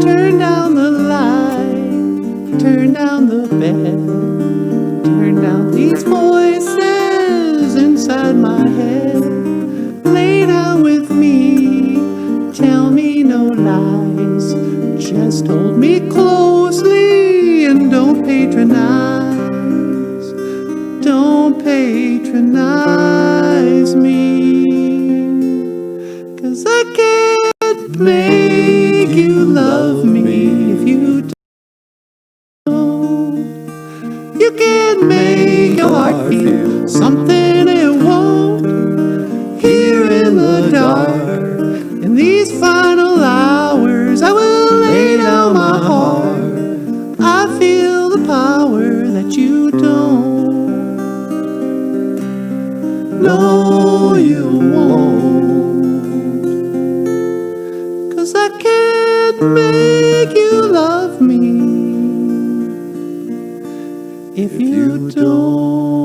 Turn down the light, turn down the bed, turn down these voices inside my head. Lay down with me, tell me no lies, just hold me closely and don't patronize, don't patronize me. 'Cause I can't make you love me if you don't. You can't make your heart feel something it won't. Here in the dark, in these final hours, I will lay down my heart. I feel the power that you don't. No, you won't. 'Cause I can't make you love me if you don't.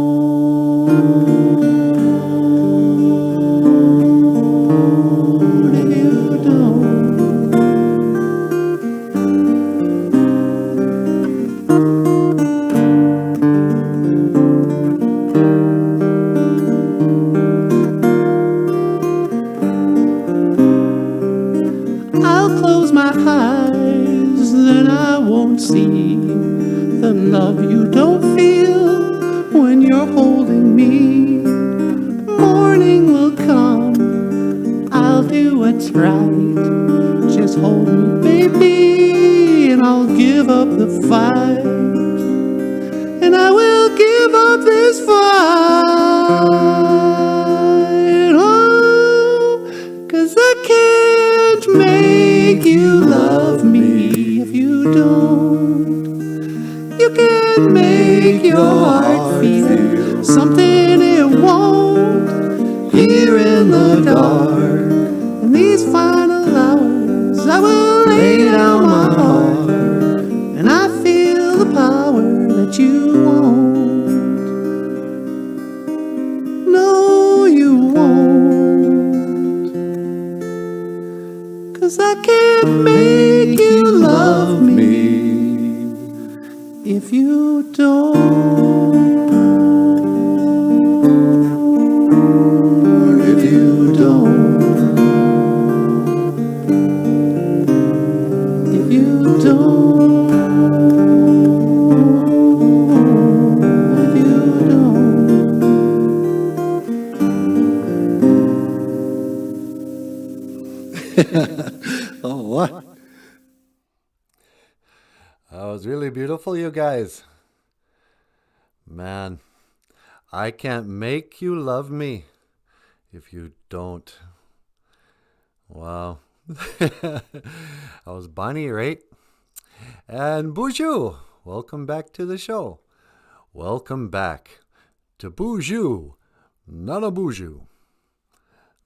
If you don't. I'll close my eyes, then I won't see the love you don't feel when you're holding me. Morning will come, I'll do what's right. Just hold me, baby, and I'll give up the fight. And I will give up this fight. Oh, 'cause I can't make you love me if you don't. You can't make your heart feel something it won't. Here in the dark, in these final hours, I will lay down my heart. And I feel the power that you won't. No, you won't. 'Cause I can't make you love me if you don't. If you don't. If you don't. If you don't. Oh, what? That was really beautiful, you guys. Man, I can't make you love me if you don't. Wow. That was Bonnie, right? And BOOZHOO, welcome back to the show. Welcome back to BOOZHOO NANABOOZHOO,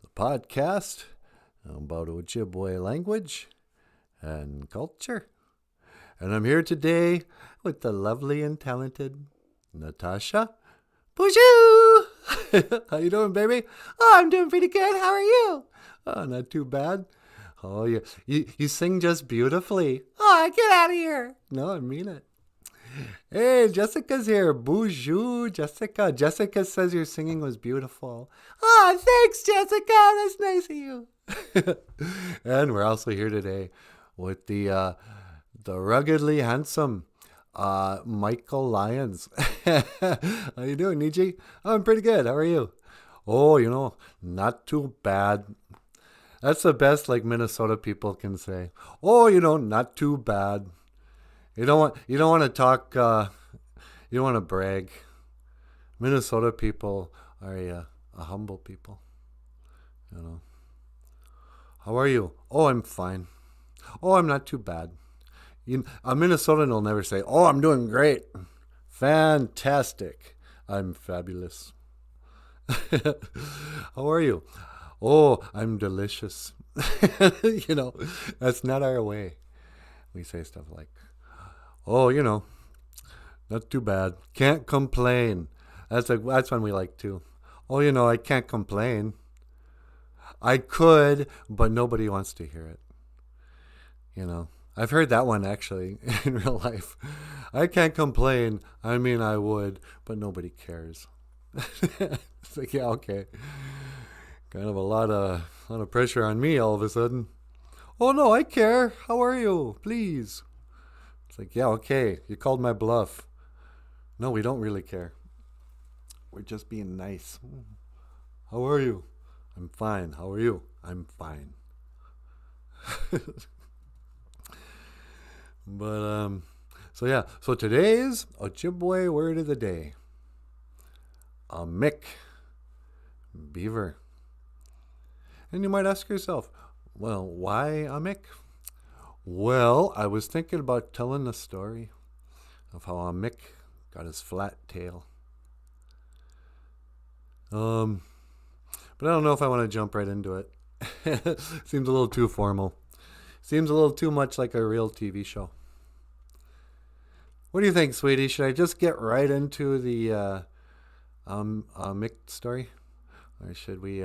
the podcast about Ojibwe language and culture. And I'm here today with the lovely and talented Natasha. BOOZHOO! How you doing, baby? Oh, I'm doing pretty good. How are you? Oh, not too bad. Oh, you sing just beautifully. Oh, get out of here. No, I mean it. Hey, Jessica's here. BOOZHOO, Jessica. Jessica says your singing was beautiful. Oh, thanks, Jessica. That's nice of you. And we're also here today with the ruggedly handsome Michael Lyons. How you doing, Niji? Oh, I'm pretty good. How are you? Oh, not too bad. That's the best Minnesota people can say. Oh, not too bad. You don't want to talk. You don't want to brag. Minnesota people are a humble people. How are you? Oh, I'm fine. Oh, I'm not too bad. A Minnesotan will never say, oh, I'm doing great. Fantastic. I'm fabulous. How are you? Oh, I'm delicious. That's not our way. We say stuff like, oh, not too bad. Can't complain. That's one we like too. Oh, I can't complain. I could, but nobody wants to hear it. I've heard that one actually in real life. I can't complain. I mean, I would, but nobody cares. It's like, yeah, okay. Kind of a lot of pressure on me all of a sudden. Oh no, I care. How are you? Please. It's like, yeah, okay. You called my bluff. No, we don't really care. We're just being nice. How are you? I'm fine. How are you? I'm fine. But so today's Ojibwe word of the day. A mick, beaver. And you might ask yourself, well, why a mick? Well, I was thinking about telling the story of how a mick got his flat tail. But I don't know if I want to jump right into it. Seems a little too formal. Seems a little too much like a real TV show. What do you think, sweetie? Should I just get right into the Mick story? Or should we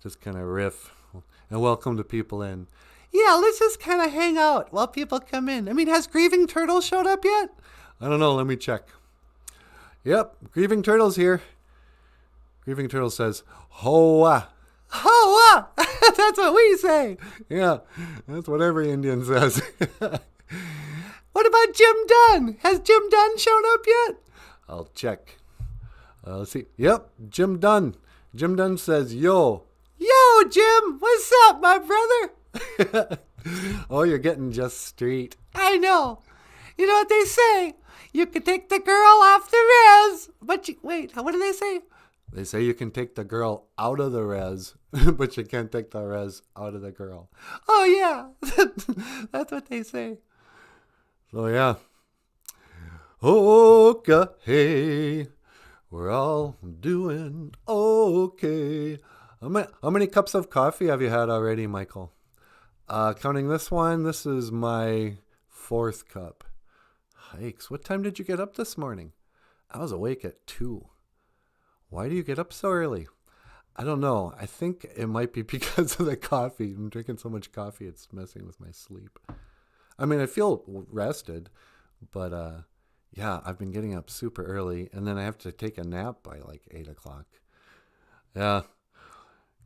just kind of riff and welcome the people in? Yeah, let's just kind of hang out while people come in. I mean, has Grieving Turtle showed up yet? I don't know. Let me check. Yep, Grieving Turtle's here. Grieving Turtle says, Hoa. Hoa! That's what we say. Yeah, that's what every Indian says. What about Jim Dunn? Has Jim Dunn shown up yet? I'll check. Let's see. Yep, Jim Dunn. Jim Dunn says, yo. Yo, Jim. What's up, my brother? Oh, you're getting just street. I know. You know what they say? You can take the girl off the res. But wait, what do they say? They say you can take the girl out of the res, but you can't take the res out of the girl. Oh, yeah. That's what they say. So, yeah. Okay. We're all doing okay. How many cups of coffee have you had already, Michael? Counting this one, this is my 4th cup. Hikes, what time did you get up this morning? I was awake at 2. Why do you get up so early? I don't know. I think it might be because of the coffee. I'm drinking so much coffee, it's messing with my sleep. I mean, I feel rested, but yeah, I've been getting up super early, and then I have to take a nap by like 8 o'clock. Yeah,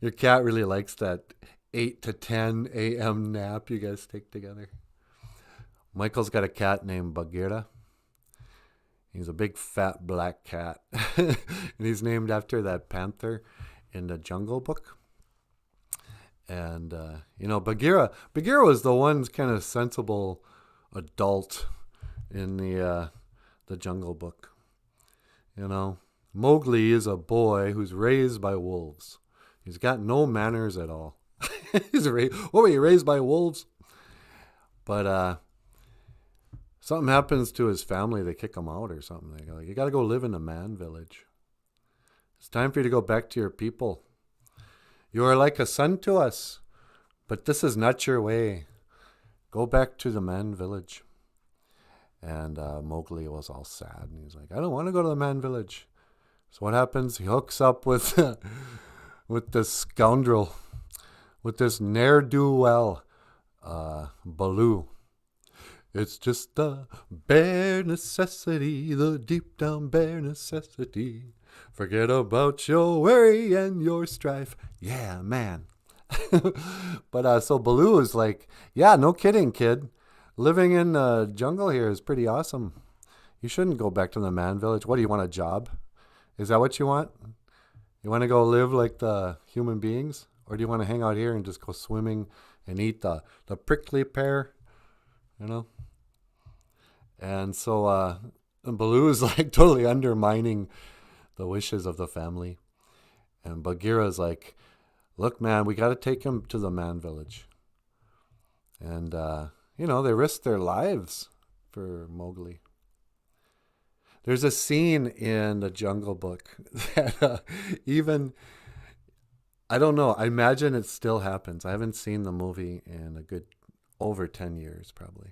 your cat really likes that 8 to 10 a.m. nap you guys take together. Michael's got a cat named Bagheera. He's a big fat black cat. And he's named after that panther in the Jungle Book. And, Bagheera was the one kind of sensible adult in the Jungle Book. Mowgli is a boy who's raised by wolves. He's got no manners at all. What were you, raised by wolves? But something happens to his family. They kick him out or something. They go, you got to go live in a man village. It's time for you to go back to your people. You are like a son to us, but this is not your way. Go back to the man village. And Mowgli was all sad. And he's like, I don't want to go to the man village. So what happens? He hooks up with this scoundrel, with this ne'er-do-well, Baloo. It's just the bare necessity, the deep down bare necessity. Forget about your worry and your strife. Yeah, man. But so Baloo is like, yeah, no kidding, kid. Living in the jungle here is pretty awesome. You shouldn't go back to the man village. What, do you want a job? Is that what you want? You want to go live like the human beings? Or do you want to hang out here and just go swimming and eat the prickly pear? And so Baloo is like totally undermining the wishes of the family. And Bagheera's like, look, man, we got to take him to the man village. And, they risk their lives for Mowgli. There's a scene in the Jungle Book that even I don't know. I imagine it still happens. I haven't seen the movie in a good over 10 years, probably.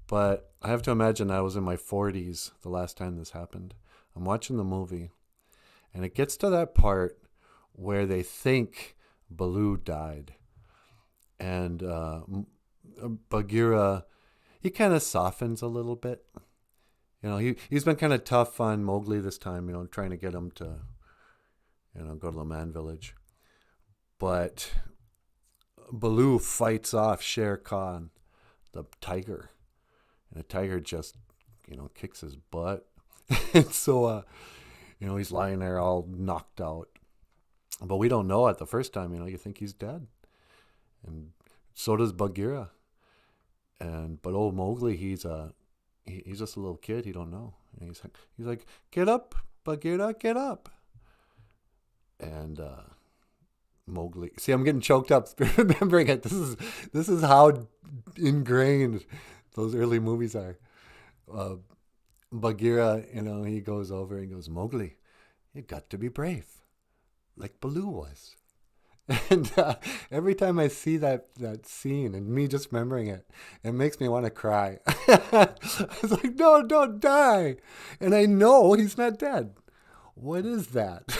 But I have to imagine I was in my 40s the last time this happened. I'm watching the movie, and it gets to that part where they think Baloo died. And Bagheera, he kind of softens a little bit. He's been kind of tough on Mowgli this time, trying to get him to, go to the man village. But Baloo fights off Shere Khan, the tiger. And the tiger just, kicks his butt. And so, he's lying there all knocked out. But we don't know it the first time, you think he's dead. And so does Bagheera. But old Mowgli, he's just a little kid. He don't know. And he's like, get up, Bagheera, get up. And Mowgli. See, I'm getting choked up remembering it. This is how ingrained those early movies are. Bagheera, he goes over and goes, Mowgli, you've got to be brave, like Baloo was. And every time I see that scene and me just remembering it, it makes me want to cry. It's like, no, don't die. And I know he's not dead. What is that?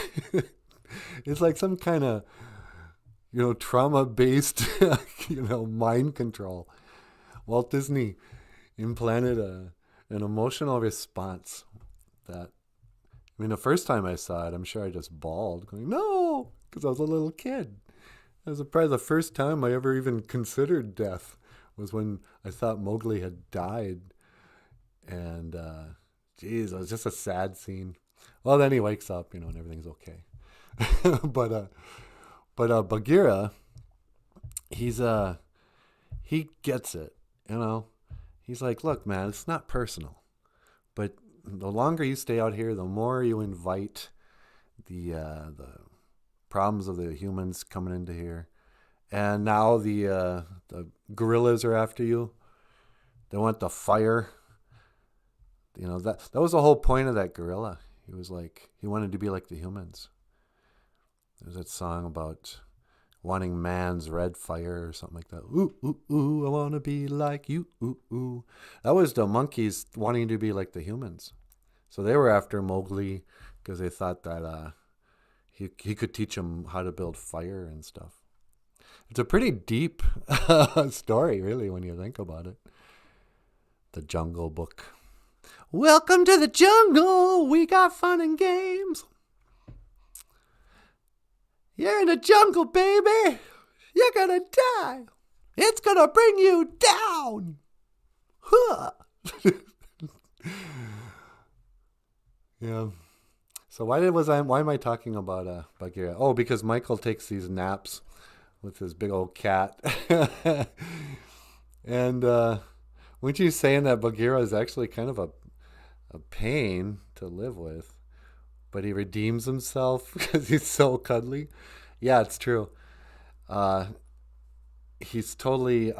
It's like some kind of, trauma-based, mind control. Walt Disney implanted an emotional response that, the first time I saw it, I'm sure I just bawled, going, no, because I was a little kid. That was probably the first time I ever even considered death was when I thought Mowgli had died. And, it was just a sad scene. Well, then he wakes up, and everything's okay. But Bagheera, he gets it, He's like, look, man, it's not personal. But the longer you stay out here, the more you invite the problems of the humans coming into here. And now the gorillas are after you. They want the fire. That was the whole point of that gorilla. He wanted to be like the humans. There's that song about wanting man's red fire or something like that. Ooh, ooh, ooh, I want to be like you. Ooh, ooh. That was the monkeys wanting to be like the humans. So they were after Mowgli because they thought that he could teach them how to build fire and stuff. It's a pretty deep story, really, when you think about it. The Jungle Book. Welcome to the jungle. We got fun and games. You're in the jungle, baby. You're gonna die. It's gonna bring you down. Huh. Yeah. So why am I talking about Bagheera? Oh, because Michael takes these naps with his big old cat. And weren't you saying that Bagheera is actually kind of a pain to live with? But he redeems himself because he's so cuddly. Yeah, it's true. He's totally,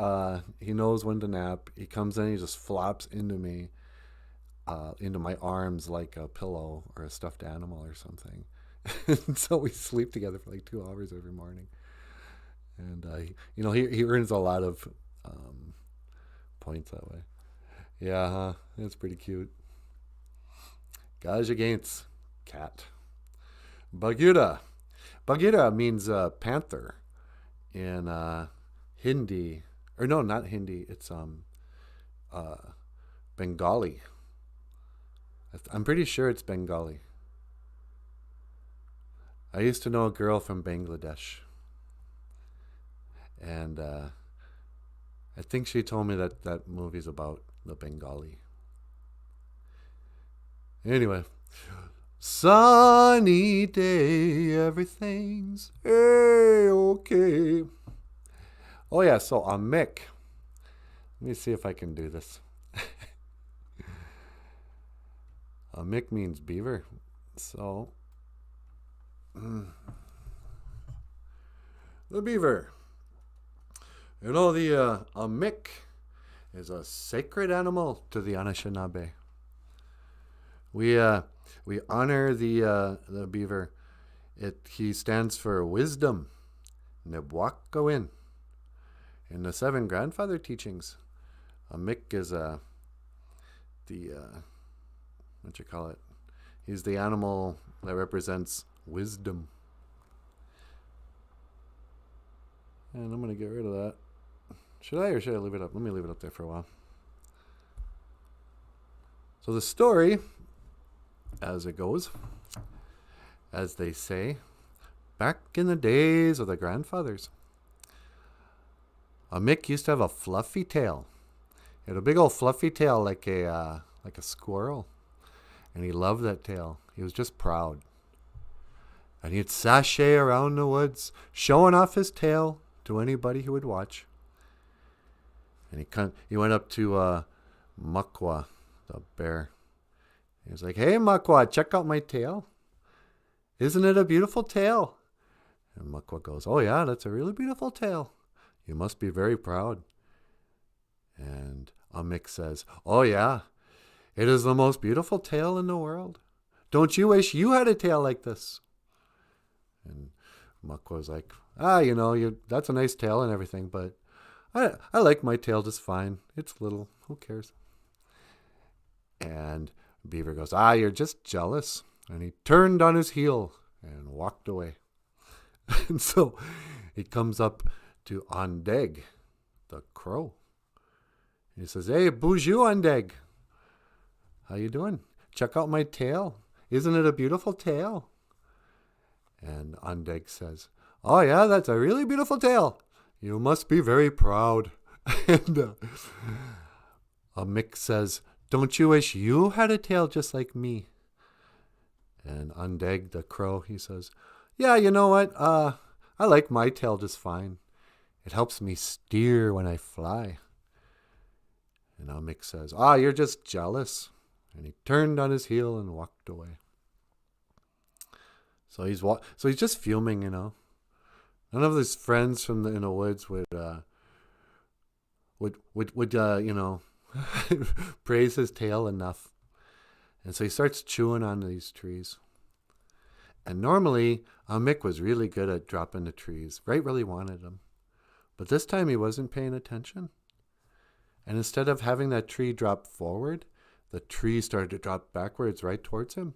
he knows when to nap. He comes in, he just flops into me, into my arms like a pillow or a stuffed animal or something. And so we sleep together for like 2 hours every morning. And, he earns a lot of points that way. Yeah, that's pretty cute. Guys against cat. Bagheera. Bagheera means panther in Hindi. Or no, not Hindi. It's Bengali. I'm pretty sure it's Bengali. I used to know a girl from Bangladesh. And I think she told me that movie's about the Bengali. Anyway. Sunny day, everything's okay. Oh yeah, so Mick. Let me see if I can do this. Mick means beaver. So, the beaver. The Mick is a sacred animal to the Anishinaabe. We honor the beaver He stands for wisdom. Nebwakawin. In the 7 grandfather teachings, a Mick is what you call it? He's the animal that represents wisdom. And I'm going to get rid of that. Should I or should I leave it up? Let me leave it up there for a while. So the story, as it goes, as they say, back in the days of the grandfathers, a Mick used to have a fluffy tail. He had a big old fluffy tail like a squirrel. And he loved that tail. He was just proud. And he'd sashay around the woods, showing off his tail to anybody who would watch. And he went up to Mukwa, the bear. He was like, "Hey, Mukwa, check out my tail. Isn't it a beautiful tail?" And Mukwa goes, "Oh, yeah, that's a really beautiful tail. You must be very proud." And Amik says, "Oh, yeah, it is the most beautiful tail in the world. Don't you wish you had a tail like this?" And Mukwa's like, that's a nice tail and everything, but I like my tail just fine. It's little. Who cares? And Beaver goes, "You're just jealous." And he turned on his heel and walked away. And so he comes up to Ondeg, the crow. He says, "Hey, BOOZHOO Ondeg. How you doing? Check out my tail. Isn't it a beautiful tail?" And Ondeg says, "Oh, yeah, that's a really beautiful tail. You must be very proud." And Mick says, "Don't you wish you had a tail just like me?" And Ondeg, the crow, he says, "Yeah, you know what? I like my tail just fine. It helps me steer when I fly." And Mick says, "You're just jealous." And he turned on his heel and walked away. So he's just fuming, None of his friends in the woods would praise his tail enough. And so he starts chewing on these trees. And normally, Mick was really good at dropping the trees, right where he wanted them. But this time he wasn't paying attention. And instead of having that tree drop forward, the tree started to drop backwards right towards him.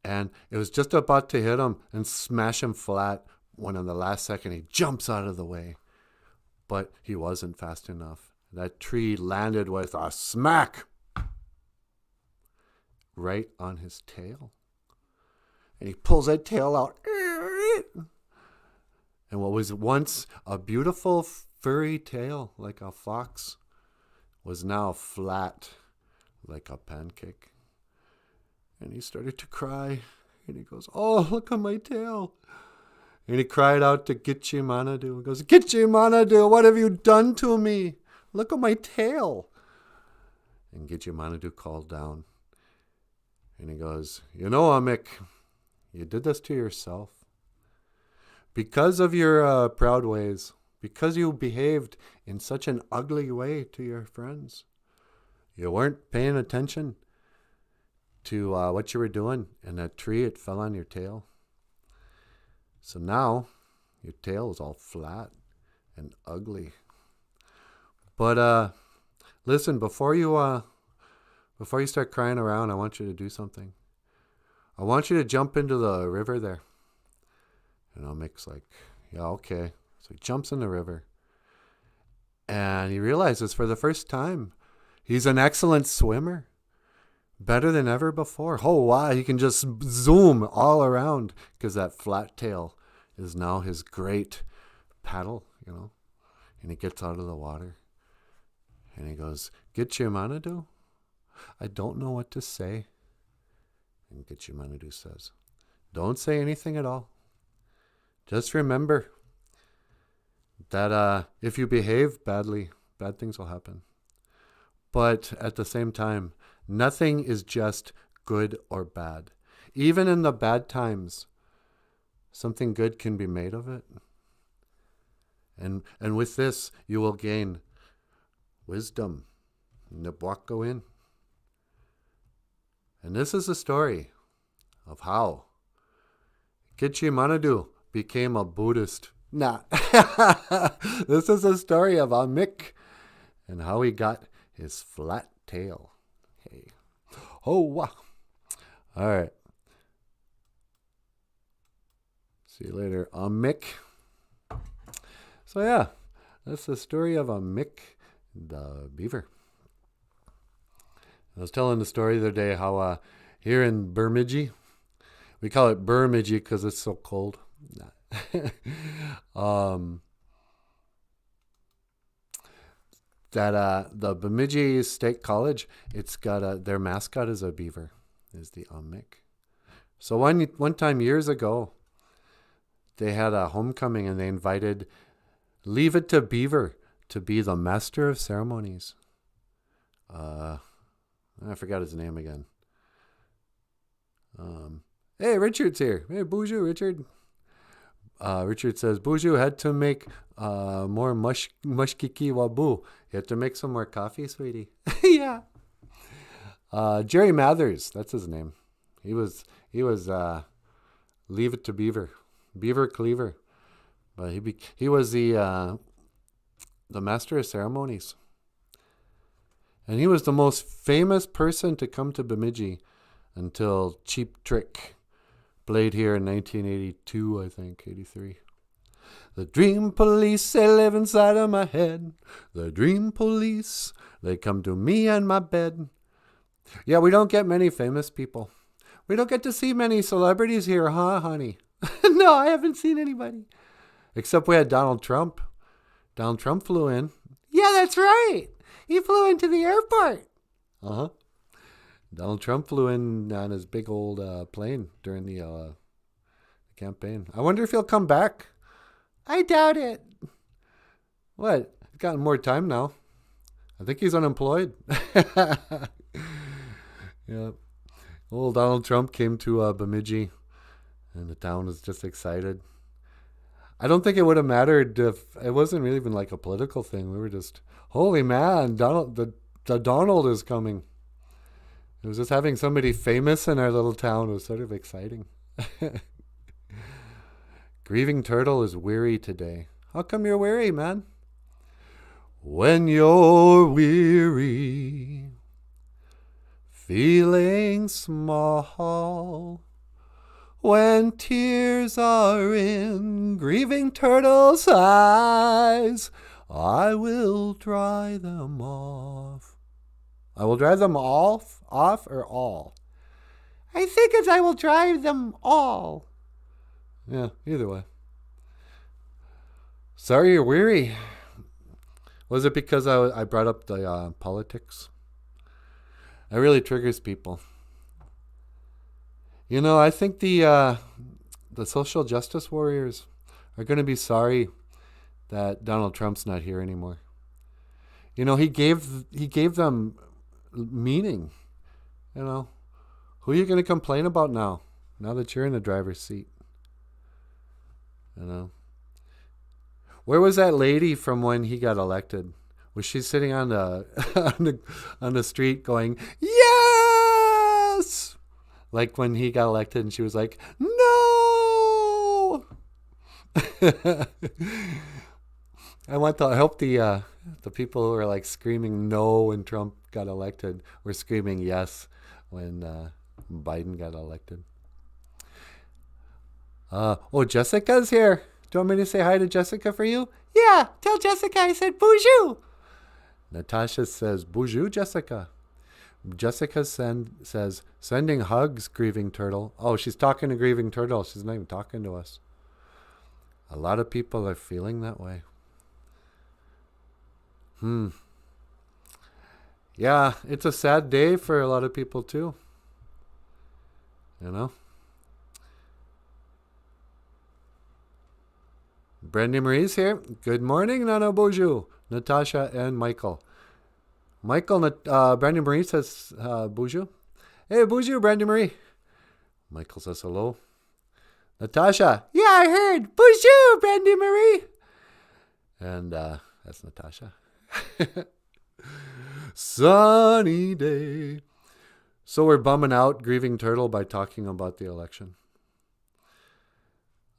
And it was just about to hit him and smash him flat when on the last second he jumps out of the way. But he wasn't fast enough. That tree landed with a smack right on his tail. And he pulls that tail out. And what was once a beautiful furry tail like a fox was now flat like a pancake. And he started to cry. And he goes, "Oh, look at my tail." And he cried out to Gitche Manadu. He goes, "Gitche Manadu, what have you done to me? Look at my tail." And Gitche Manadu called down. And he goes, Amik, you did this to yourself. Because of your proud ways, because you behaved in such an ugly way to your friends. You weren't paying attention to what you were doing, and that tree, it fell on your tail. So now your tail is all flat and ugly. But listen, before you start crying around, I want you to do something. I want you to jump into the river there. And Mick's like, "Yeah, okay." So he jumps in the river. And he realizes for the first time, he's an excellent swimmer. Better than ever before. Oh, wow. He can just zoom all around because that flat tail is now his great paddle, And he gets out of the water. And he goes, "Gitche Manadu, I don't know what to say." And Gitche Manadu says, "Don't say anything at all. Just remember that if you behave badly, bad things will happen. But at the same time, nothing is just good or bad. Even in the bad times, something good can be made of it. And with this, you will gain wisdom. Nebwakawin. And this is a story of how Kichimanadu became a Buddhist. Nah. This is a story of a Mick and how he got his flat tail. Hey. Oh, wow. All right. See you later, Mick. So, yeah, that's the story of a Mick the beaver. I was telling the story the other day how here in Bemidji, we call it Bemidji because it's so cold. The Bemidji State College, it's got their mascot is a beaver, is the Mick. So one time years ago, they had a homecoming and they invited Leave It to Beaver to be the master of ceremonies. I forgot his name again. Hey, Richard's here. Hey, BOOZHOO, Richard. Richard says, BOOZHOO had to make more mushkiki wabu. You had to make some more coffee, sweetie. Yeah. Jerry Mathers, that's his name. He was Leave It to Beaver. Beaver Cleaver. But he was the master of ceremonies. And he was the most famous person to come to Bemidji until Cheap Trick played here in 1982, I think, 83. The dream police, they live inside of my head. The dream police, they come to me and my bed. Yeah, we don't get many famous people. We don't get to see many celebrities here, huh, honey? No, I haven't seen anybody. Except we had Donald Trump. Donald Trump flew in. Yeah, that's right. He flew into the airport. Uh-huh. Donald Trump flew in on his big old plane during the campaign. I wonder if he'll come back. I doubt it. What? He's gotten more time now. I think he's unemployed. Yeah. Old Donald Trump came to Bemidji, and the town was just excited. I don't think it would have mattered if it wasn't really even like a political thing. We were just, holy man, the Donald is coming. It was just having somebody famous in our little town was sort of exciting. Grieving Turtle is weary today. How come you're weary, man? When you're weary, feeling small, when tears are in Grieving Turtle's eyes, I will dry them off. I will dry them off or all? I think it's I will dry them all. Yeah, either way. Sorry you're weary. Was it because I brought up the politics? It really triggers people. You know, I think the social justice warriors are going to be sorry that Donald Trump's not here anymore. You know, he gave them meaning. You know, who are you going to complain about now that you're in the driver's seat? You know, where was that lady from when he got elected? Was she sitting on the on the street going, yes? Like when he got elected and she was like, no. I hope the people who were like screaming no when Trump got elected were screaming yes when Biden got elected. Jessica's here. Do you want me to say hi to Jessica for you? Yeah, tell Jessica I said BOOZHOO. Natasha says BOOZHOO, Jessica. Jessica says, sending hugs, Grieving Turtle. Oh, she's talking to Grieving Turtle. She's not even talking to us. A lot of people are feeling that way. Yeah, it's a sad day for a lot of people too. You know? Brandy Marie's here. Good morning, NanaBOOZHOO, Natasha and Michael. Brandy Marie says BOOZHOO. Hey, BOOZHOO, Brandy Marie. Michael says hello. Natasha. Yeah, I heard. BOOZHOO, Brandy Marie. And that's Natasha. Sunny day. So we're bumming out Grieving Turtle by talking about the election.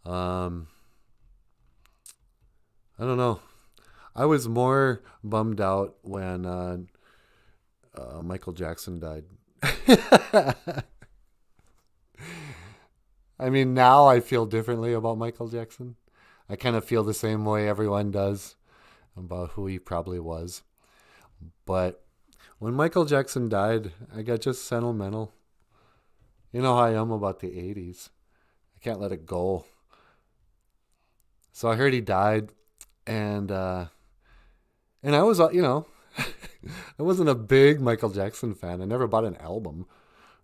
I don't know. I was more bummed out when Michael Jackson died. I mean, now I feel differently about Michael Jackson. I kind of feel the same way everyone does about who he probably was. But when Michael Jackson died, I got just sentimental. You know how I am about the 80s. I can't let it go. So I heard he died, and I was, I wasn't a big Michael Jackson fan. I never bought an album,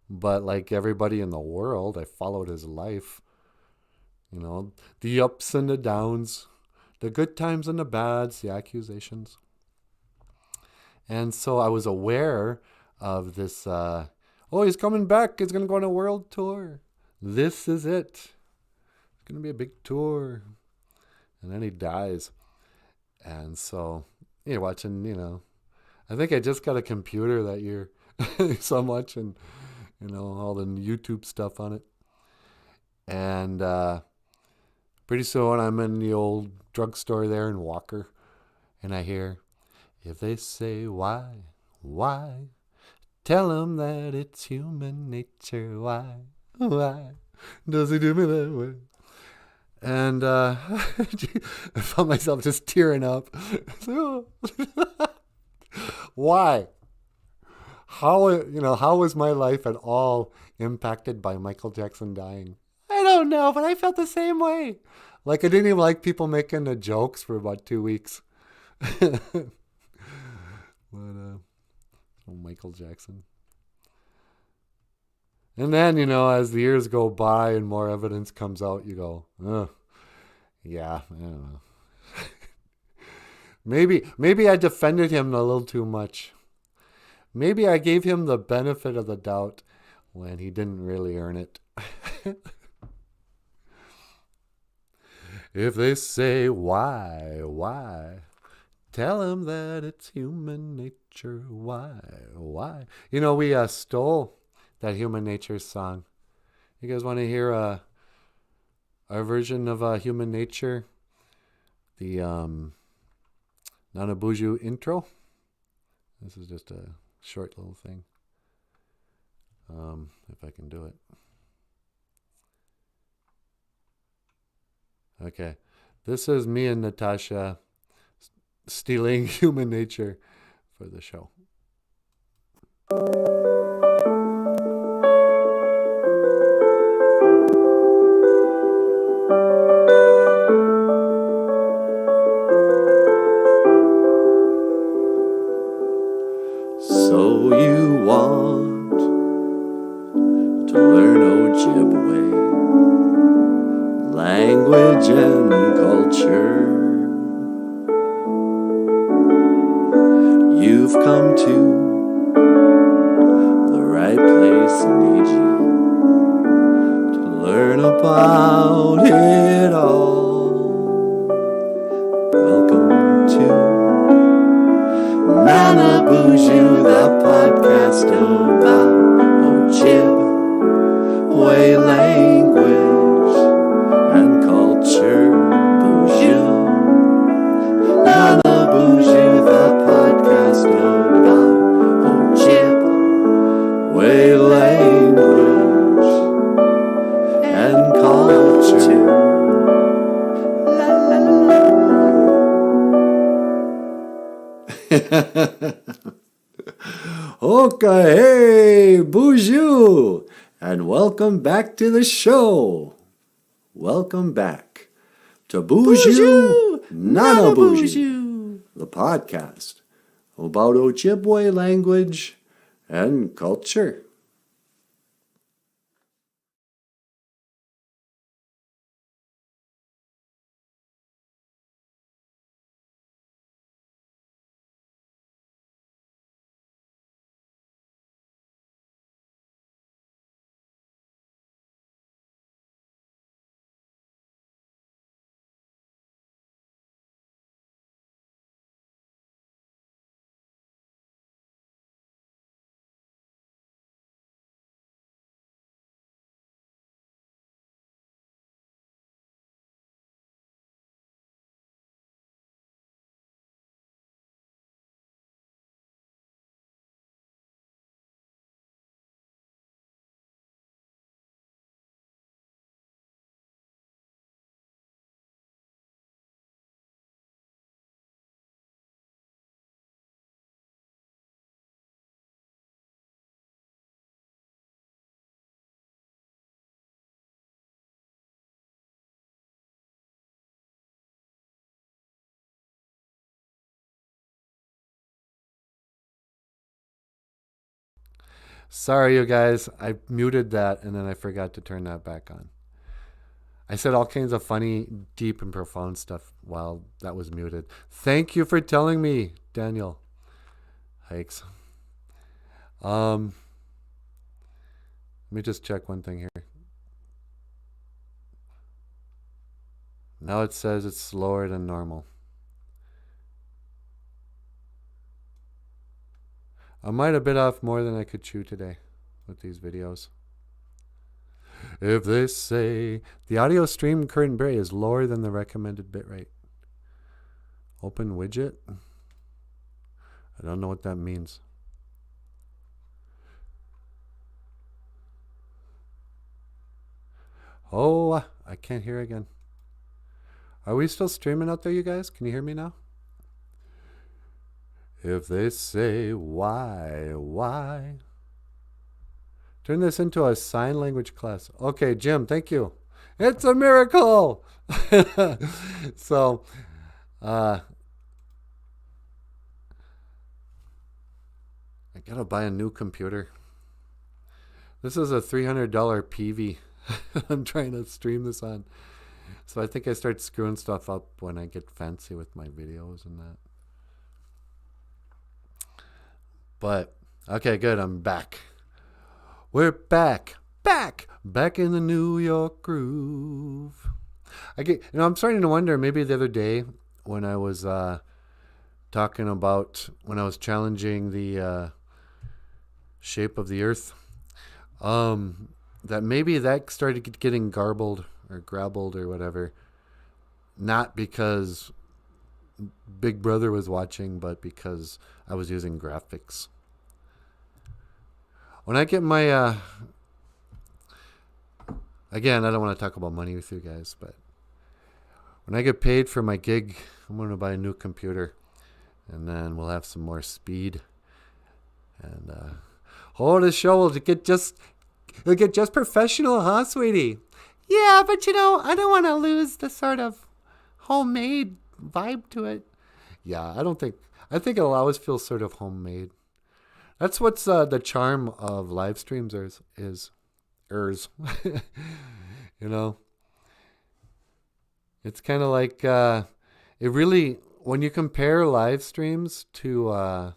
but like everybody in the world, I followed his life. The ups and the downs, the good times and the bads, the accusations. And so I was aware of this, he's coming back. He's going to go on a world tour. This is it. It's going to be a big tour. And then he dies. And so you're watching, I think I just got a computer that year so much, and, all the YouTube stuff on it. And pretty soon I'm in the old drugstore there in Walker, and I hear, if they say why, tell them that it's human nature. Why does he do me that way? And I found myself just tearing up. Why? How was my life at all impacted by Michael Jackson dying? I don't know, but I felt the same way. Like, I didn't even like people making the jokes for about 2 weeks. But Michael Jackson. And then, as the years go by and more evidence comes out, you go, yeah, I don't know. Maybe I defended him a little too much. Maybe I gave him the benefit of the doubt when he didn't really earn it. If they say why, tell him that it's human nature. Why? We stole that Human Nature song. You guys want to hear our version of Human Nature? The NANABOOZHOO intro. This is just a short little thing. If I can do it. Okay. This is me and Natasha stealing Human Nature for the show. So you want to learn Ojibwe language and culture. You've come to the right place, need you to learn about it all. Welcome to NANABOOZHOO, the podcast about Ojibwe language and culture. Boozhoo, NANABOOZHOO, the podcast about Ojibwe language and culture. Okay, hey, Boozhoo, and welcome back to the show. Welcome back to BOOZHOO NANABOOZHOO, the podcast about Ojibwe language and culture. Sorry, you guys. I muted that and then I forgot to turn that back on. I said all kinds of funny, deep, and profound stuff while that was muted. Thank you for telling me, Daniel. Hikes. Let me just check one thing here. Now it says it's slower than normal. I might have bit off more than I could chew today with these videos. If they say the audio stream current bitrate is lower than the recommended bitrate. Open widget. I don't know what that means. Oh, I can't hear again. Are we still streaming out there, you guys? Can you hear me now? If they say why? Turn this into a sign language class. Okay, Jim, thank you. It's a miracle. So, I gotta buy a new computer. This is a $300 PV I'm trying to stream this on. So I think I start screwing stuff up when I get fancy with my videos and that. But, okay, good. I'm back. We're back in the New York groove. I'm starting to wonder, maybe the other day when I was talking about, when I was challenging the shape of the earth, that maybe that started getting garbled or grabbled or whatever. Not because Big Brother was watching, but because I was using graphics. When I get my, again, I don't want to talk about money with you guys, but when I get paid for my gig, I'm going to buy a new computer, and then we'll have some more speed. And, the show will get just professional, huh, sweetie? Yeah, but I don't want to lose the sort of homemade vibe to it. Yeah, I think it'll always feel sort of homemade. That's what's the charm of live streams is. It's kind of like, it really, when you compare live streams to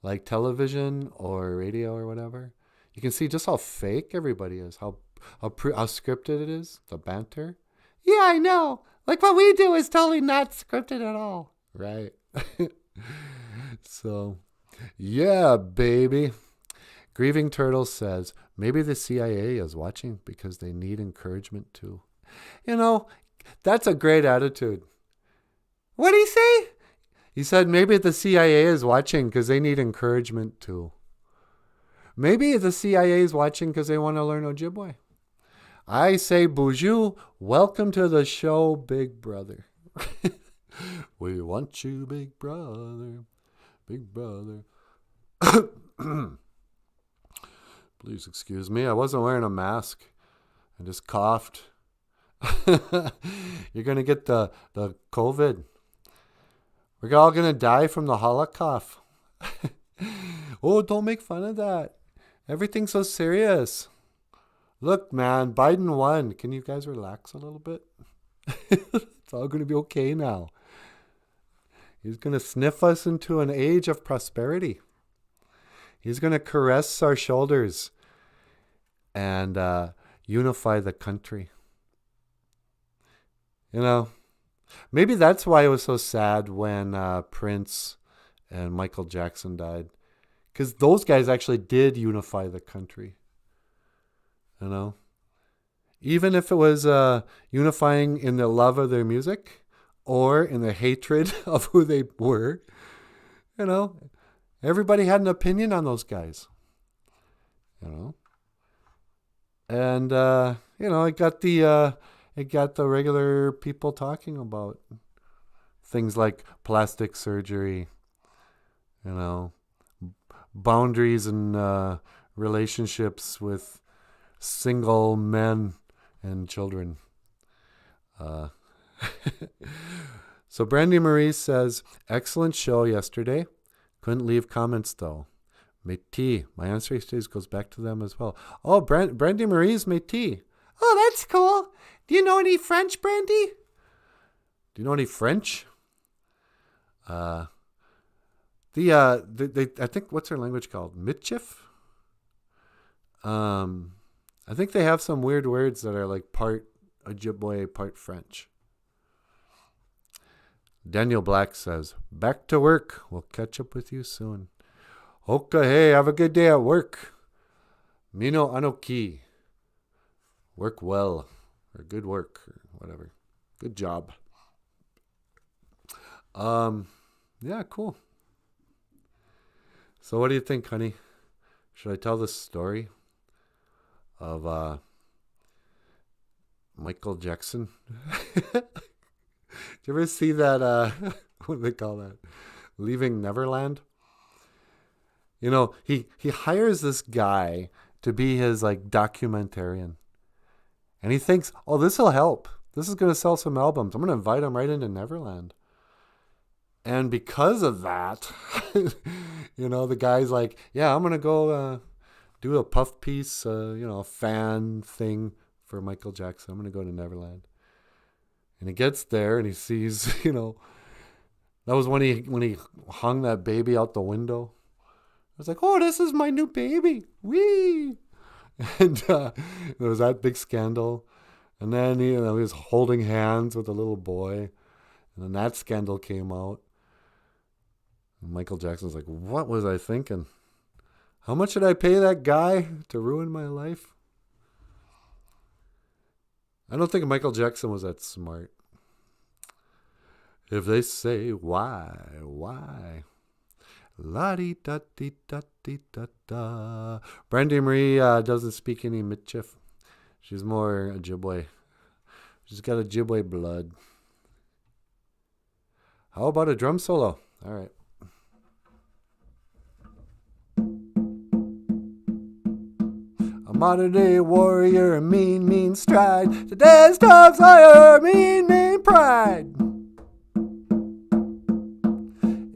like television or radio or whatever, you can see just how fake everybody is, how scripted it is, the banter. Yeah, I know. Like what we do is totally not scripted at all. Right. So, yeah, baby. Grieving Turtle says, maybe the CIA is watching because they need encouragement too. That's a great attitude. What did he say? He said maybe the CIA is watching because they need encouragement too. Maybe the CIA is watching because they want to learn Ojibwe. I say, BOOZHOO, welcome to the show, Big Brother. We want you, Big Brother. Big Brother. Please excuse me. I wasn't wearing a mask. I just coughed. You're going to get the COVID. We're all going to die from the Holocaust. Oh, don't make fun of that. Everything's so serious. Look, man, Biden won. Can you guys relax a little bit? It's all going to be okay now. He's going to sniff us into an age of prosperity. He's going to caress our shoulders and unify the country. Maybe that's why it was so sad when Prince and Michael Jackson died. Because those guys actually did unify the country. Even if it was unifying in the love of their music or in the hatred of who they were, everybody had an opinion on those guys. And it got the regular people talking about things like plastic surgery, boundaries and relationships with single men and children. So Brandy Marie says, excellent show yesterday. Couldn't leave comments though. Métis. My answer goes back to them as well. Oh, Brandy Marie's Métis. Oh, that's cool. Do you know any French, Brandy? Do you know any French? I think, what's their language called? Michif? I think they have some weird words that are like part Ojibwe, part French. Daniel Black says, back to work. We'll catch up with you soon. Okay, hey, have a good day at work. Mino anoki. Work well. Or good work. Or whatever. Good job. Yeah, cool. So what do you think, honey? Should I tell this story of Michael Jackson? Did you ever see that, what do they call that? Leaving Neverland? You know, he hires this guy to be his, like, documentarian. And he thinks, oh, this will help. This is going to sell some albums. I'm going to invite him right into Neverland. And because of that, you know, the guy's like, yeah, I'm going to go do a puff piece, a fan thing for Michael Jackson. I'm going to go to Neverland. And he gets there and he sees, that was when he hung that baby out the window. I was like, oh, this is my new baby. Whee! And there was that big scandal. And then he was holding hands with a little boy. And then that scandal came out. And Michael Jackson's like, what was I thinking? How much did I pay that guy to ruin my life? I don't think Michael Jackson was that smart. If they say, why? La-di-da-di-da-di-da-da. Brandy Marie doesn't speak any Michif. She's more Ojibwe. She's got Ojibwe blood. How about a drum solo? All right. A modern day warrior, mean stride. Today's Tom Sawyer, mean pride.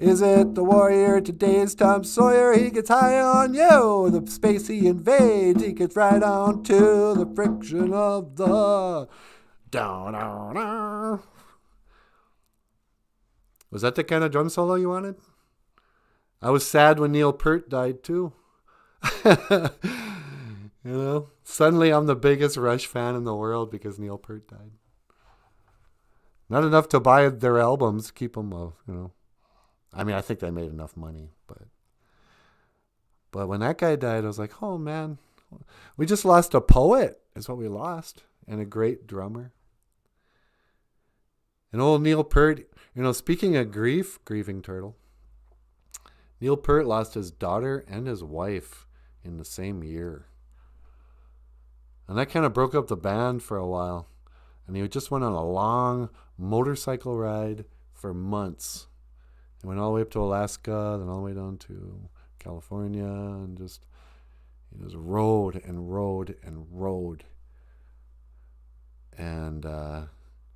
Is it the warrior? Today's Tom Sawyer. He gets high on you. The space he invades. He gets right on to the friction of the down. Was that the kind of drum solo you wanted? I was sad when Neil Peart died too. Suddenly I'm the biggest Rush fan in the world because Neil Peart died. Not enough to buy their albums, keep them, I mean, I think they made enough money, but when that guy died, I was like, oh man, we just lost a poet, is what we lost, and a great drummer. And old Neil Peart, speaking of grieving turtle, Neil Peart lost his daughter and his wife in the same year. And that kind of broke up the band for a while. And he just went on a long motorcycle ride for months. He went all the way up to Alaska, then all the way down to California, and just rode and rode and rode. And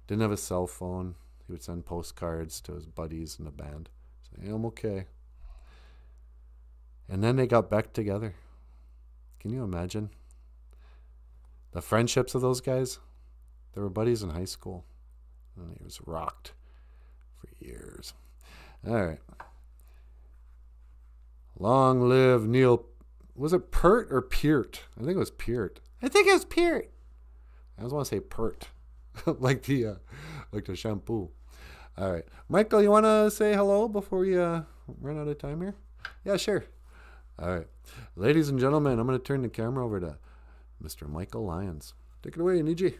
didn't have a cell phone. He would send postcards to his buddies in the band, saying, I'm okay. And then they got back together. Can you imagine? The friendships of those guys? They were buddies in high school. And he was rocked for years. All right. Long live Neil. Was it Peart or Peart? I think it was Peart. I think it was Peart. I just want to say Peart. like the shampoo. All right. Michael, you want to say hello before we run out of time here? Yeah, sure. All right. Ladies and gentlemen, I'm going to turn the camera over to Mr. Michael Lyons. Take it away, Niji.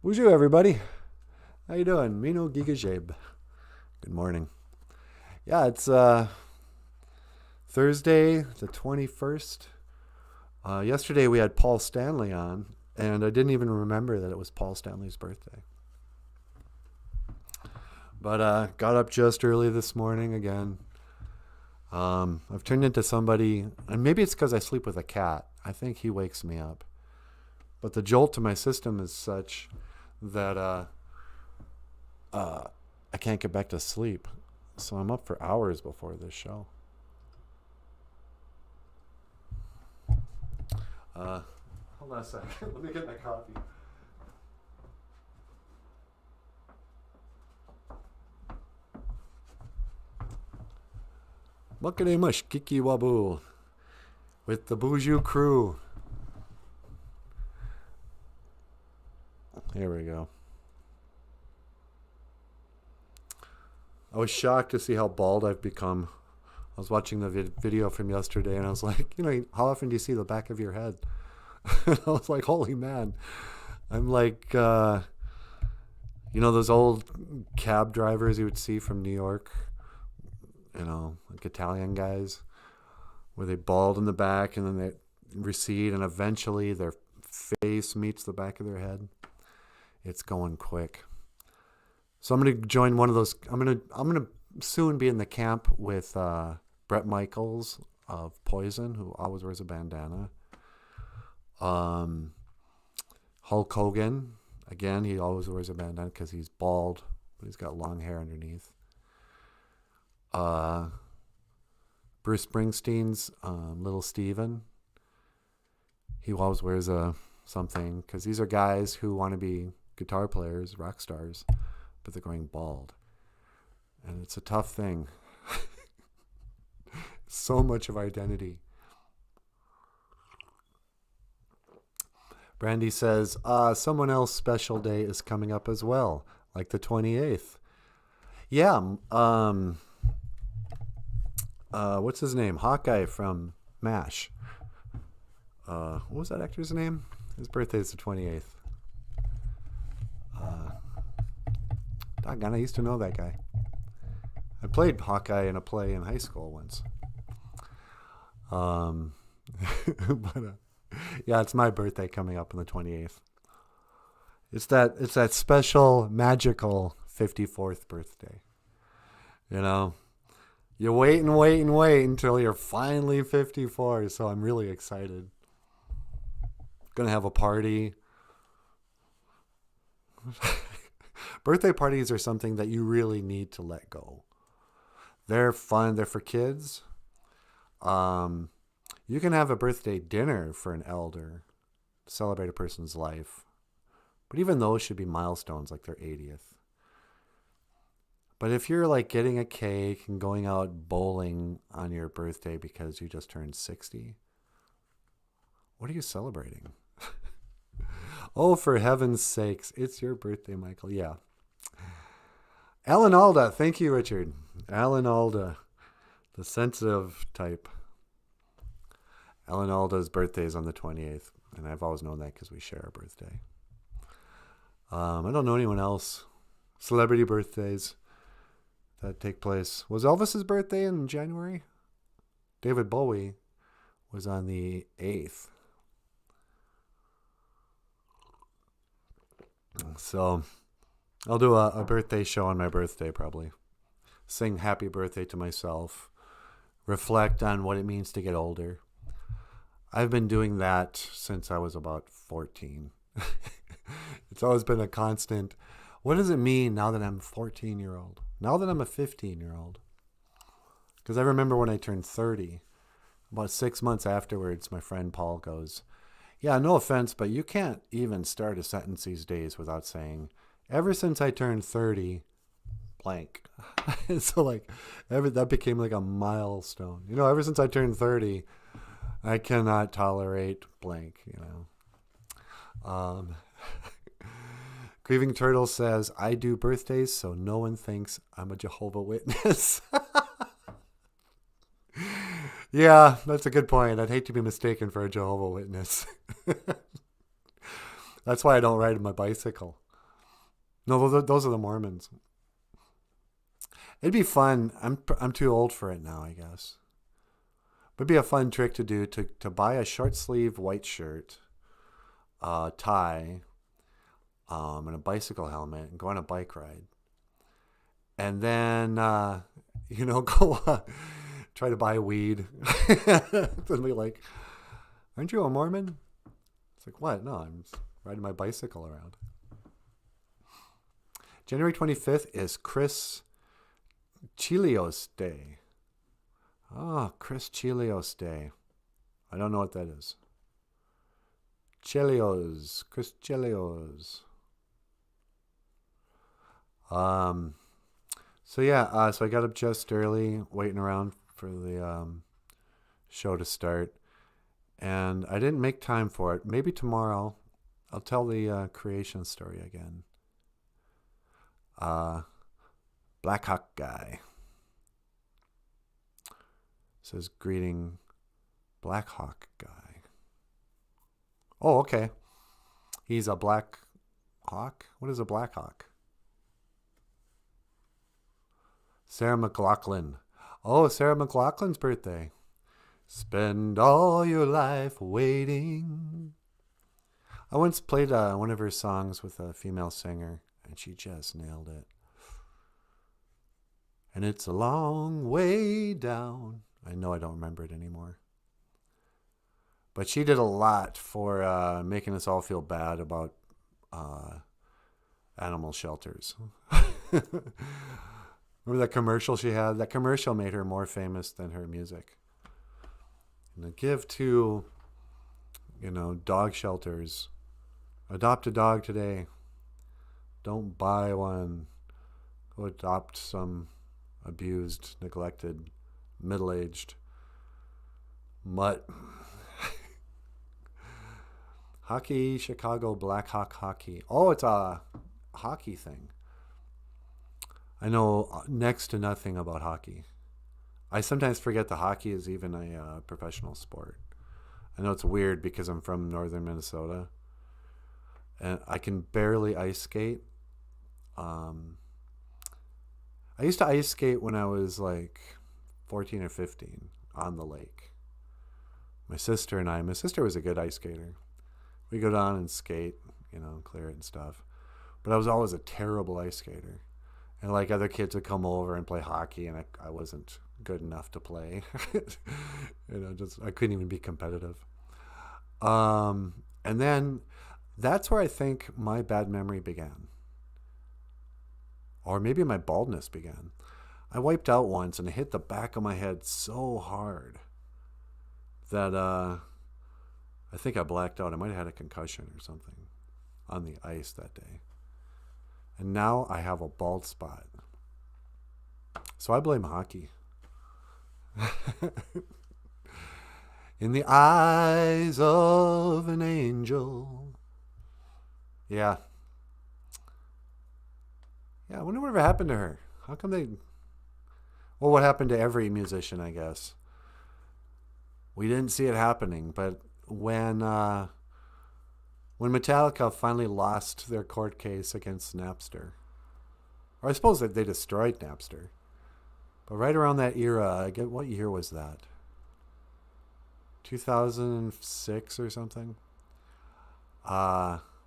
Bonjour, everybody. How you doing? Mino Gigajeb. Good morning. Yeah, it's Thursday, the 21st. Yesterday we had Paul Stanley on, and I didn't even remember that it was Paul Stanley's birthday. But got up just early this morning again. I've turned into somebody, and maybe it's because I sleep with a cat. I think he wakes me up. But the jolt to my system is such that I can't get back to sleep. So I'm up for hours before this show. Hold on a second. Let me get my coffee. Wakademash Kiki Wabu with the BOOZHOO crew. Here we go. I was shocked to see how bald I've become. I was watching the video from yesterday and I was like, how often do you see the back of your head? And I was like, holy man. I'm like, those old cab drivers you would see from New York, like Italian guys, where they bald in the back and then they recede and eventually their face meets the back of their head. It's going quick. So I'm going to join one of those. I'm going to soon be in the camp with Bret Michaels of Poison, who always wears a bandana. Hulk Hogan, again, he always wears a bandana because he's bald, but he's got long hair underneath. Bruce Springsteen's Little Steven. He always wears something because these are guys who want to be guitar players, rock stars, but they're going bald. And it's a tough thing. So much of identity. Brandy says, someone else's special day is coming up as well, like the 28th. Yeah. What's his name? Hawkeye from MASH. What was that actor's name? His birthday is the 28th. Doggone, I used to know that guy. I played Hawkeye in a play in high school once. Yeah, it's my birthday coming up on the 28th. It's that special, magical 54th birthday. You wait and wait and wait until you're finally 54. So I'm really excited. Gonna have a party. Birthday parties are something that you really need to let go. They're fun. They're for kids. You can have a birthday dinner for an elder to celebrate a person's life. But even those should be milestones, like their 80th. But if you're like getting a cake and going out bowling on your birthday because you just turned 60, what are you celebrating? Oh, for heaven's sakes, it's your birthday, Michael. Yeah. Alan Alda. Thank you, Richard. Alan Alda, the sensitive type. Alan Alda's birthday is on the 28th, and I've always known that because we share a birthday. I don't know anyone else. Celebrity birthdays that take place. Was Elvis's birthday in January? David Bowie was on the 8th. So I'll do a birthday show on my birthday probably. Sing happy birthday to myself. Reflect on what it means to get older. I've been doing that since I was about 14. It's always been a constant. What does it mean now that I'm a 14-year-old? Now that I'm a 15-year-old? Because I remember when I turned 30, about 6 months afterwards, my friend Paul goes, yeah, no offense, but you can't even start a sentence these days without saying, ever since I turned 30, blank. So that became like a milestone. Ever since I turned 30, I cannot tolerate blank, Grieving Turtle says, I do birthdays so no one thinks I'm a Jehovah's Witness. Yeah, that's a good point. I'd hate to be mistaken for a Jehovah's Witness. That's why I don't ride my bicycle. No, those are the Mormons. It'd be fun. I'm too old for it now, I guess. But it'd be a fun trick to do to buy a short sleeve white shirt, tie, and a bicycle helmet and go on a bike ride. And then, go try to buy weed. Then be like, Aren't you a Mormon? It's like, what? No, I'm just riding my bicycle around. January 25th is Chris Chilios Day. Oh, Chris Chilios Day. I don't know what that is. Chilios. Chris Chilios. So yeah, so I got up just early, waiting around for the show to start. And I didn't make time for it. Maybe tomorrow I'll tell the creation story again. Black Hawk Guy says, greeting Black Hawk Guy. Oh, okay. He's a Black Hawk? What is a Black Hawk? Sarah McLachlan. Oh, Sarah McLachlan's birthday. Spend all your life waiting. I once played one of her songs with a female singer, and she just nailed it. And it's a long way down. I know I don't remember it anymore. But she did a lot for making us all feel bad about animal shelters. Remember that commercial she had? That commercial made her more famous than her music. And give to, dog shelters. Adopt a dog today. Don't buy one. Go adopt some abused, neglected, middle-aged mutt. Hockey, Chicago Blackhawk hockey. Oh, it's a hockey thing. I know next to nothing about hockey. I sometimes forget the hockey is even a professional sport. I know it's weird because I'm from northern Minnesota. And I can barely ice skate. I used to ice skate when I was like 14 or 15 on the lake. My sister was a good ice skater. We go down and skate, clear it and stuff. But I was always a terrible ice skater. And like other kids would come over and play hockey, and I wasn't good enough to play. I couldn't even be competitive. And then that's where I think my bad memory began. Or maybe my baldness began. I wiped out once and it hit the back of my head so hard that I think I blacked out. I might have had a concussion or something on the ice that day. And now I have a bald spot. So I blame hockey. In the eyes of an angel. Yeah. Yeah, I wonder whatever happened to her. How come well, what happened to every musician, I guess. We didn't see it happening, but when Metallica finally lost their court case against Napster, or I suppose that they destroyed Napster, but right around that era, what year was that? 2006 or something?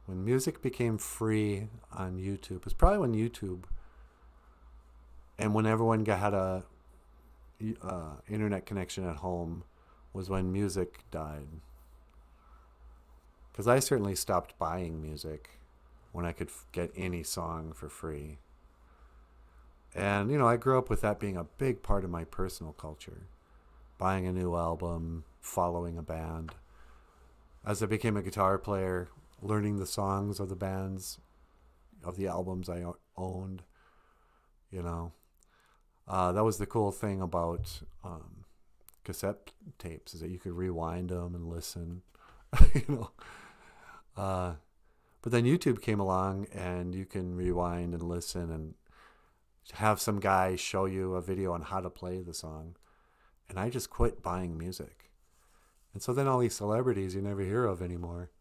When music became free on YouTube, it was probably when YouTube, and when everyone had a internet connection at home, was when music died. Because I certainly stopped buying music when I could get any song for free. And, I grew up with that being a big part of my personal culture. Buying a new album, following a band. As I became a guitar player, learning the songs of the bands, of the albums I owned, that was the cool thing about cassette tapes, is that you could rewind them and listen, But then YouTube came along and you can rewind and listen and have some guy show you a video on how to play the song. And I just quit buying music. And so then all these celebrities you never hear of anymore.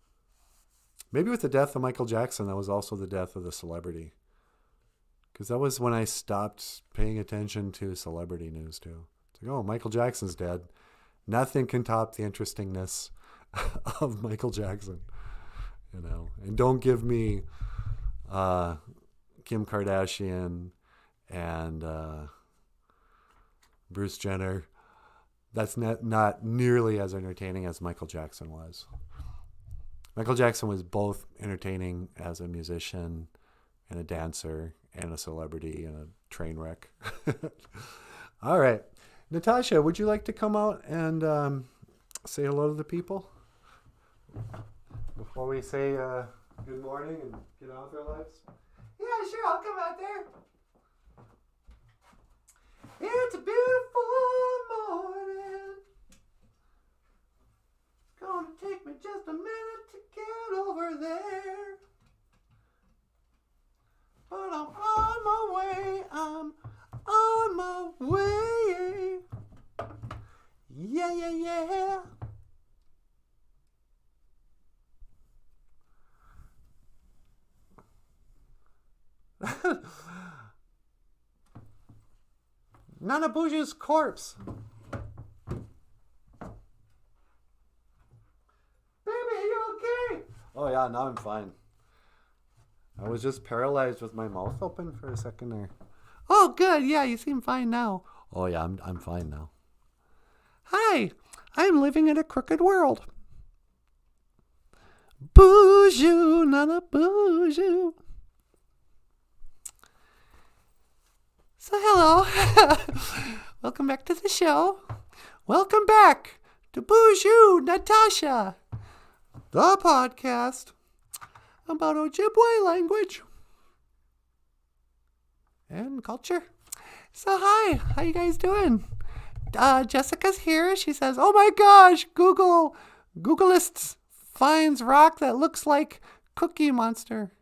Maybe with the death of Michael Jackson, that was also the death of the celebrity. Because that was when I stopped paying attention to celebrity news too. It's like, oh, Michael Jackson's dead. Nothing can top the interestingness of Michael Jackson. And don't give me Kim Kardashian and Bruce Jenner that's not nearly as entertaining as Michael Jackson was. Michael Jackson was both entertaining as a musician and a dancer and a celebrity and a train wreck. All right. Natasha, would you like to come out and say hello to the people before we say good morning and get on with our lives? Yeah, sure. I'll come out there. It's a beautiful morning. It's gonna take me just a minute to get over there. But I'm on my way. I'm on my way. Yeah, yeah, yeah. Nanaboozhoo's corpse. Baby, are you okay? Oh yeah, now I'm fine. I was just paralyzed with my mouth open for a second there. Oh, good. Yeah, you seem fine now. Oh yeah, I'm fine now. Hi, I'm living in a crooked world. BOOZHOO NANABOOZHOO. So hello, welcome back to the show. Welcome back to BOOZHOO Natasha, the podcast about Ojibwe language and culture. So hi, how you guys doing? Jessica's here. She says, "Oh my gosh, Googleists finds rock that looks like Cookie Monster."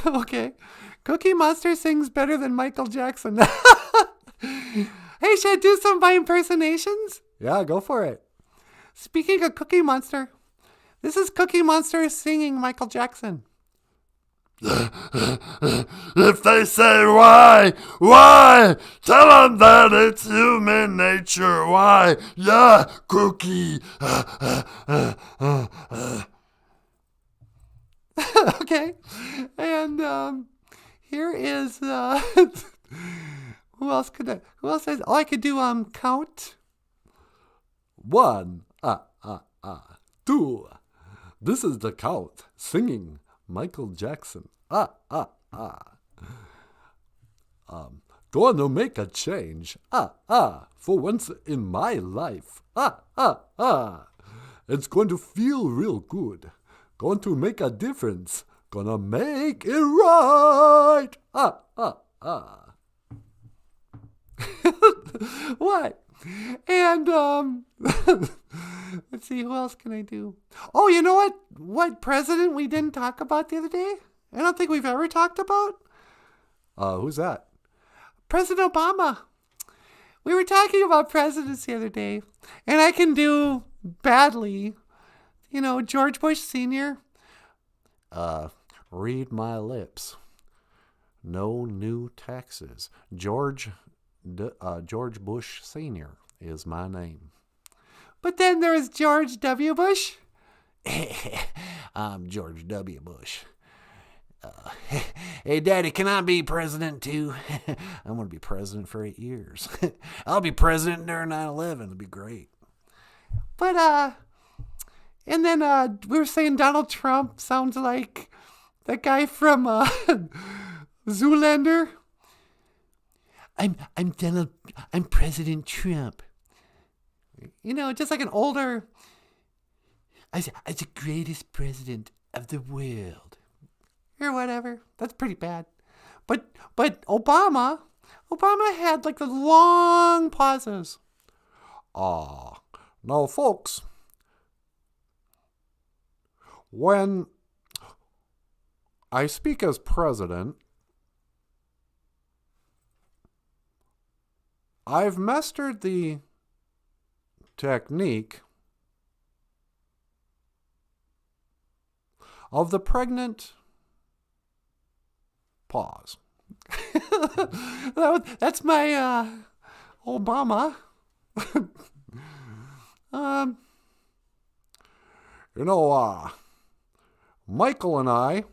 Okay. Cookie Monster sings better than Michael Jackson. Hey, should I do some of my impersonations? Yeah, go for it. Speaking of Cookie Monster, this is Cookie Monster singing Michael Jackson. If they say why, tell them that it's human nature. Why, yeah, Cookie. Okay, and here is who else could I? Who else is? Oh, I could do count. 1, 2. This is the Count singing Michael Jackson. Going to make a change. For once in my life. It's going to feel real good. Going to make a difference. Gonna make it right. What? And let's see, who else can I do? Oh, you know what? What president we didn't talk about the other day? I don't think we've ever talked about. Who's that? President Obama. We were talking about presidents the other day, and I can do badly. You know, George Bush Sr. Read my lips. No new taxes. George Bush Sr. is my name. But then there's George W. Bush. I'm George W. Bush. Hey, Daddy, can I be president too? I'm going to be president for 8 years. I'll be president during 9/11. It'll be great. But, and then we were saying Donald Trump sounds like that guy from Zoolander. I'm President Trump. You know, just like an older. I'm the greatest president of the world. Or whatever. That's pretty bad. But Obama had like the long pauses. Now, folks, when I speak as president, I've mastered the technique of the pregnant pause. That's my Obama. Michael and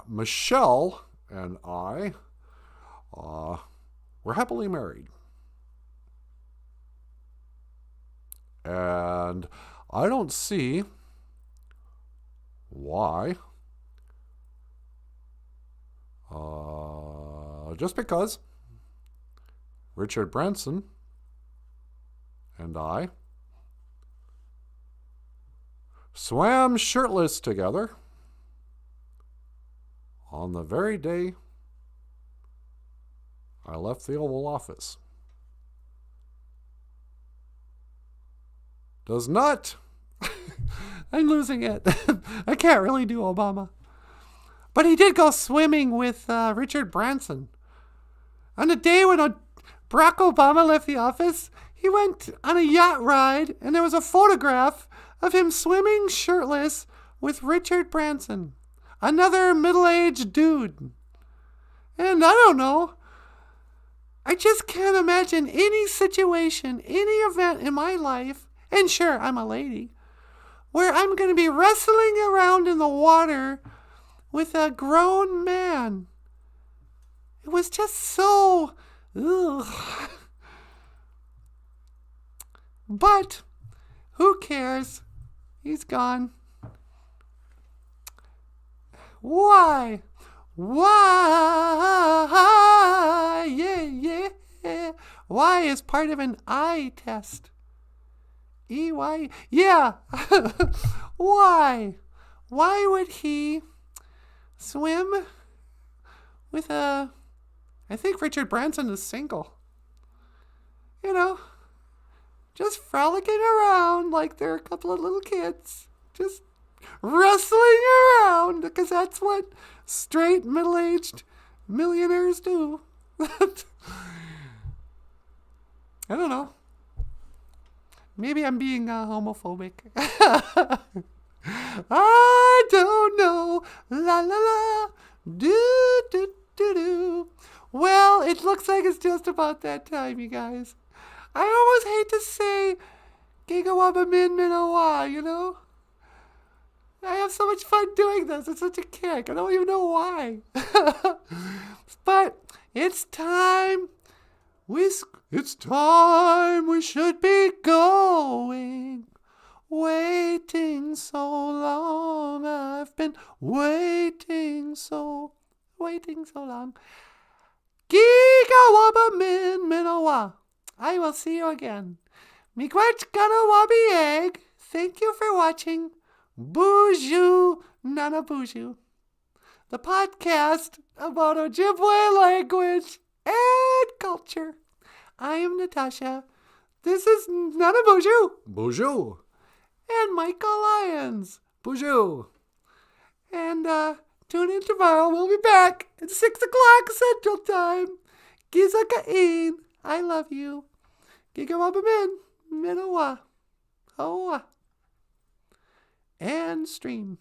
Michelle and I, we're happily married. And I don't see why. Just because Richard Branson and I swam shirtless together on the very day I left the Oval Office does not. I'm losing it. I can't really do Obama. But he did go swimming with Richard Branson. On the day when Barack Obama left the office, he went on a yacht ride, and there was a photograph of him swimming shirtless with Richard Branson, another middle-aged dude. And I don't know. I just can't imagine any situation, any event in my life, and sure, I'm a lady, where I'm going to be wrestling around in the water with a grown man. It was just so... ugh. But who cares? He's gone. Why? Why? Yeah. Why is part of an eye test. E-Y? Yeah. Why? Why would he swim with a... I think Richard Branson is single. You know, just frolicking around like they're a couple of little kids. Just wrestling around, because that's what straight middle-aged millionaires do. I don't know. Maybe I'm being homophobic. I don't know. La la la. Do do do do. Well, it looks like it's just about that time, you guys. I almost hate to say Gigawaba Min Minawa, you know? I have so much fun doing this. It's such a kick. I don't even know why. But it's time. It's time we should be going. Waiting so long. I've been waiting so long. Gigawaba Min Minawa. I will see you again. Miigwech Ganawabi Egg. Thank you for watching BOOZHOO NANABOOZHOO, the podcast about Ojibwe language and culture. I am Natasha. This is NANABOOZHOO. BOOZHOO. And Michael Lyons. BOOZHOO. And tune in tomorrow. We'll be back at 6 o'clock Central Time. Gizakain. I love you. Gigawabamin. Minawa. Hoa. And stream.